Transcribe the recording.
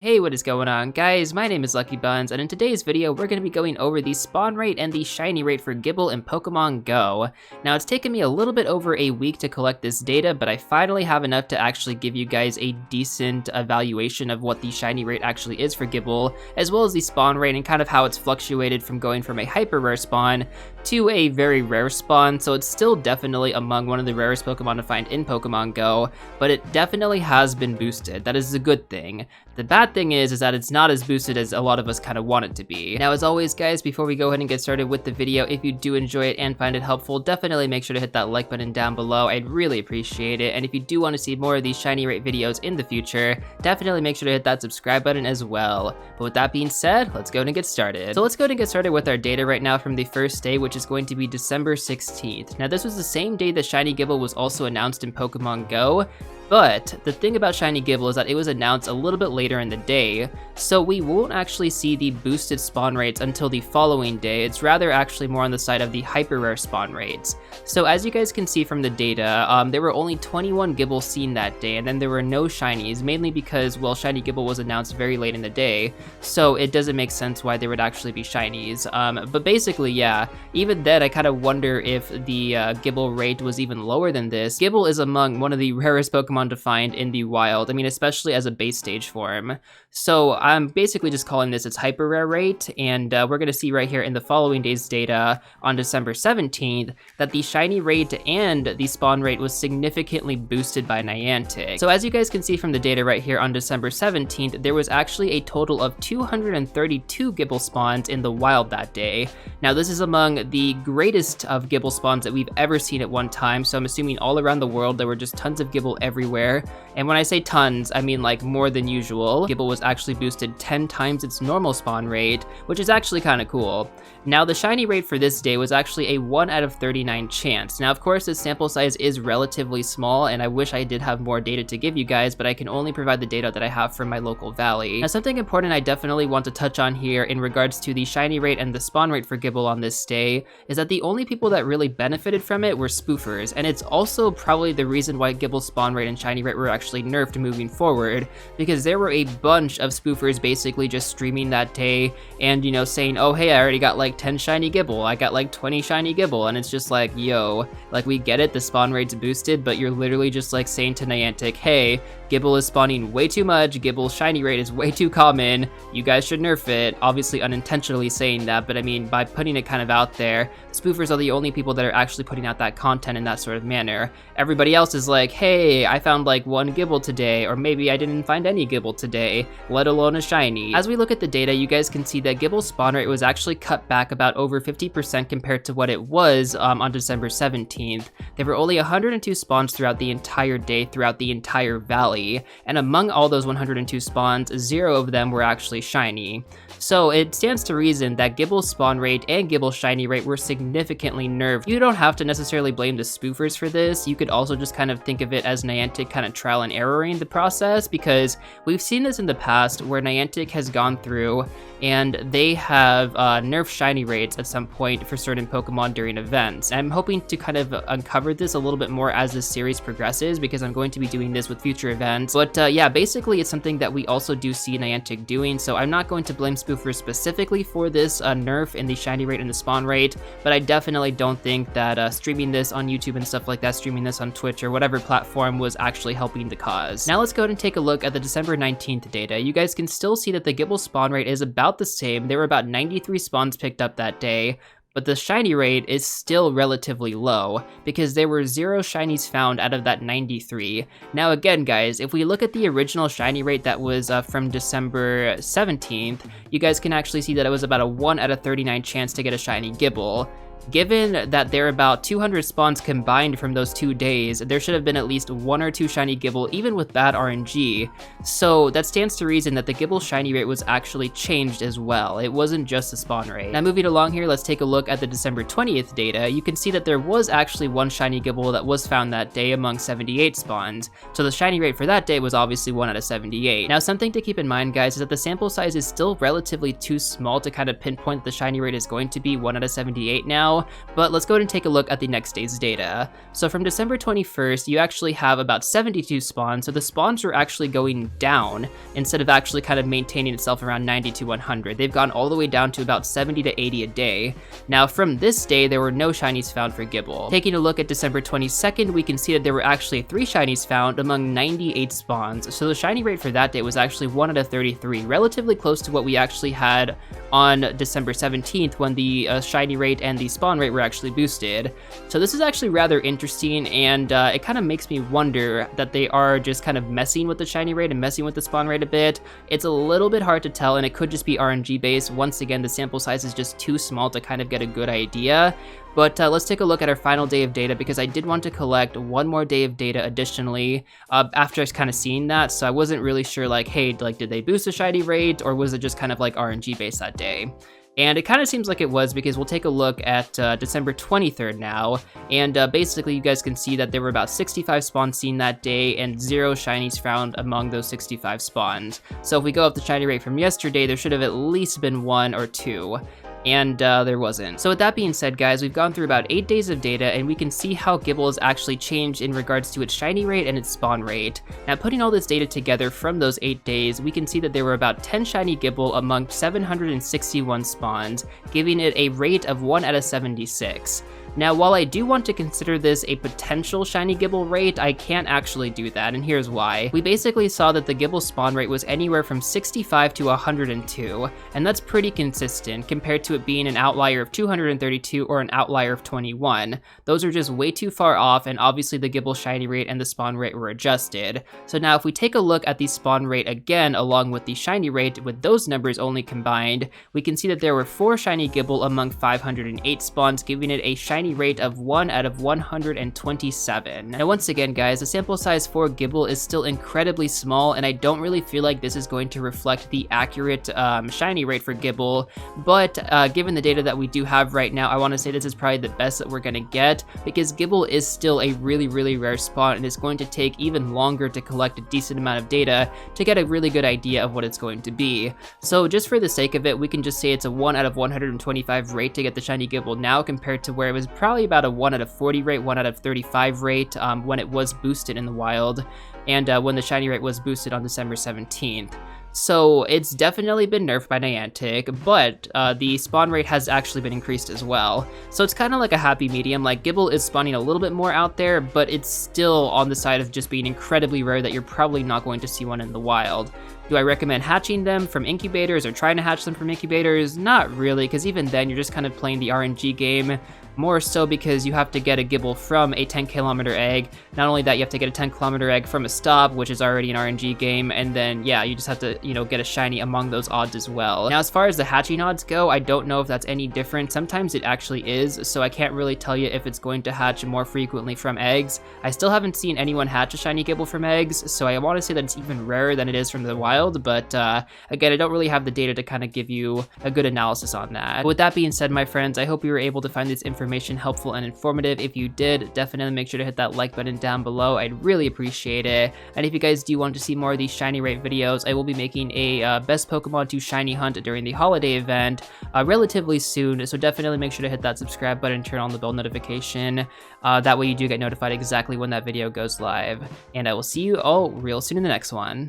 Hey, what is going on, guys? My name is LuckyBunz, and in today's video, we're going to be going over the spawn rate and the shiny rate for Gibble in Pokemon Go. Now, it's taken me a little bit over a week to collect this data, but I finally have enough to actually give you guys a decent evaluation of what the shiny rate actually is for Gibble, as well as the spawn rate and kind of how it's fluctuated from going from a hyper rare spawn to a very rare spawn. So it's still definitely among one of the rarest Pokemon to find in Pokemon Go, but it definitely has been boosted. That is a good thing. The bad thing is that it's not as boosted as a lot of us kind of want it to be. Now, as always, guys, before we go ahead and get started with the video, if you do enjoy it and find it helpful, definitely make sure to hit that like button down below. I'd really appreciate it. And if you do want to see more of these shiny rate videos in the future, definitely make sure to hit that subscribe button as well. But with that being said, let's go ahead and get started. So let's go ahead and get started with our data right now from the first day, which is going to be December 16th. Now, this was the same day that Shiny Gible was also announced in Pokemon Go. But the thing about Shiny Gible is that it was announced a little bit later in the day, so we won't actually see the boosted spawn rates until the following day. It's rather actually more on the side of the hyper rare spawn rates. So as you guys can see from the data, there were only 21 Gible seen that day, and then there were no shinies, mainly because, well, Shiny Gible was announced very late in the day, so it doesn't make sense why there would actually be shinies. But basically, yeah, even then I kind of wonder if the Gible rate was even lower than this. Gible is among one of the rarest Pokemon to find in the wild, I mean, especially as a base stage form. So I'm basically just calling this its hyper rare rate, and we're going to see right here in the following day's data on December 17th that the shiny rate and the spawn rate was significantly boosted by Niantic. So as you guys can see from the data right here on December 17th, there was actually a total of 232 Gible spawns in the wild that day. Now, this is among the greatest of Gible spawns that we've ever seen at one time, so I'm assuming all around the world there were just tons of Gible everywhere. And when I say tons, I mean like more than usual. Gible was actually boosted 10 times its normal spawn rate, which is actually kind of cool. Now, the shiny rate for this day was actually a 1 out of 39 chance. Now, of course, this sample size is relatively small, and I wish I did have more data to give you guys, but I can only provide the data that I have from my local valley. Now, something important I definitely want to touch on here in regards to the shiny rate and the spawn rate for Gible on this day is that the only people that really benefited from it were spoofers, and it's also probably the reason why Gible's spawn rate and shiny rate were actually nerfed moving forward, because there were a bunch of spoofers basically just streaming that day and, you know, saying, oh hey, I already got like 10 shiny Gible, I got like 20 shiny Gible, and it's just like, yo, like, we get it, the spawn rate's boosted, but you're literally just like saying to Niantic, hey, Gible is spawning way too much, Gible's shiny rate is way too common, you guys should nerf it. Obviously unintentionally saying that, but I mean, by putting it kind of out there, spoofers are the only people that are actually putting out that content in that sort of manner. Everybody else is like, hey, I found like one Gibble today, or maybe I didn't find any Gibble today, let alone a shiny. As we look at the data, you guys can see that Gible's spawn rate was actually cut back about over 50% compared to what it was on December 17th. There were only 102 spawns throughout the entire day, throughout the entire valley, and among all those 102 spawns, 0 of them were actually shiny. So it stands to reason that Gible's spawn rate and Gible's shiny rate were significantly nerfed. You don't have to necessarily blame the spoofers for this, you could also just kind of think of it as Niantic kind of trial and erroring the process, because we've seen this in the past where Niantic has gone through and they have nerfed shiny rates at some point for certain Pokemon during events. And I'm hoping to kind of uncover this a little bit more as this series progresses, because I'm going to be doing this with future events. But yeah, basically it's something that we also do see Niantic doing, so I'm not going to blame spoofers specifically for this nerf in the shiny rate and the spawn rate, but I definitely don't think that streaming this on YouTube and stuff like that, streaming this on Twitch or whatever platform, was actually helping the cause. Now let's go ahead and take a look at the December 19th data. You guys can still see that the Gibble spawn rate is about the same. There were about 93 spawns picked up that day, but the shiny rate is still relatively low because there were 0 shinies found out of that 93. Now again, guys, if we look at the original shiny rate that was from December 17th, you guys can actually see that it was about a 1 out of 39 chance to get a shiny Gibble. Given that there are about 200 spawns combined from those 2 days, there should have been at least 1 or 2 shiny Gibble, even with bad RNG. So that stands to reason that the Gibble shiny rate was actually changed as well. It wasn't just the spawn rate. Now moving along here, let's take a look at the December 20th data. You can see that there was actually 1 shiny Gibble that was found that day among 78 spawns. So the shiny rate for that day was obviously 1 out of 78. Now something to keep in mind, guys, is that the sample size is still relatively too small to kind of pinpoint the shiny rate is going to be 1 out of 78 now. now, but let's go ahead and take a look at the next day's data. So from December 21st, you actually have about 72 spawns, so the spawns are actually going down instead of actually kind of maintaining itself around 90 to 100. They've gone all the way down to about 70 to 80 a day. Now from this day, there were no shinies found for Gible. Taking a look at December 22nd, we can see that there were actually 3 shinies found among 98 spawns, so the shiny rate for that day was actually 1 out of 33, relatively close to what we actually had on December 17th when the shiny rate and the spawn rate were actually boosted. So this is actually rather interesting, and it kind of makes me wonder that they are just kind of messing with the shiny rate and messing with the spawn rate a bit. It's a little bit hard to tell, and it could just be RNG based. Once again, the sample size is just too small to kind of get a good idea. But let's take a look at our final day of data, because I did want to collect one more day of data additionally after kind of seeing that. So I wasn't really sure, like, hey, like, did they boost the shiny rate, or was it just kind of like RNG based that day? And it kind of seems like it was, because we'll take a look at December 23rd now, and basically you guys can see that there were about 65 spawns seen that day and 0 shinies found among those 65 spawns. So if we go up the shiny rate from yesterday, there should have at least been 1 or 2. And there wasn't. So with that being said, guys, we've gone through about 8 days of data, and we can see how Gible has actually changed in regards to its shiny rate and its spawn rate. Now, putting all this data together from those 8 days, we can see that there were about 10 shiny Gible among 761 spawns, giving it a rate of 1 out of 76. Now, while I do want to consider this a potential shiny Gible rate, I can't actually do that, and here's why. We basically saw that the Gible spawn rate was anywhere from 65 to 102, and that's pretty consistent compared to it being an outlier of 232 or an outlier of 21. Those are just way too far off, and obviously the Gible shiny rate and the spawn rate were adjusted. So now if we take a look at the spawn rate again along with the shiny rate with those numbers only combined, we can see that there were 4 shiny Gible among 508 spawns, giving it a shiny rate of 1 out of 127. Now once again, guys, the sample size for Gible is still incredibly small, and I don't really feel like this is going to reflect the accurate shiny rate for Gible, but given the data that we do have right now, I want to say this is probably the best that we're going to get, because Gible is still a really rare spawn, and it's going to take even longer to collect a decent amount of data to get a really good idea of what it's going to be. So just for the sake of it, we can just say it's a 1 out of 125 rate to get the shiny Gible now, compared to where it was probably about a 1 out of 40 rate, 1 out of 35 rate when it was boosted in the wild, and when the shiny rate was boosted on December 17th. So it's definitely been nerfed by Niantic, but the spawn rate has actually been increased as well. So it's kind of like a happy medium. Like, Gible is spawning a little bit more out there, but it's still on the side of just being incredibly rare that you're probably not going to see one in the wild. Do I recommend hatching them from incubators or trying to hatch them from incubators? Not really, because even then you're just kind of playing the RNG game. More so because you have to get a Gible from a 10-kilometer egg. Not only that, you have to get a 10-kilometer egg from a stop, which is already an RNG game, and then, yeah, you just have to, you know, get a shiny among those odds as well. Now, as far as the hatching odds go, I don't know if that's any different. Sometimes it actually is, so I can't really tell you if it's going to hatch more frequently from eggs. I still haven't seen anyone hatch a shiny Gible from eggs, so I want to say that it's even rarer than it is from the wild, but again, I don't really have the data to kind of give you a good analysis on that. But with that being said, my friends, I hope you were able to find this information helpful and informative. If you did, definitely make sure to hit that like button down below. I'd really appreciate it. And if you guys do want to see more of these shiny rate videos, I will be making a best Pokemon to shiny hunt during the holiday event relatively soon, so definitely make sure to hit that subscribe button, turn on the bell notification. That way you do get notified exactly when that video goes live. And I will see you all real soon in the next one.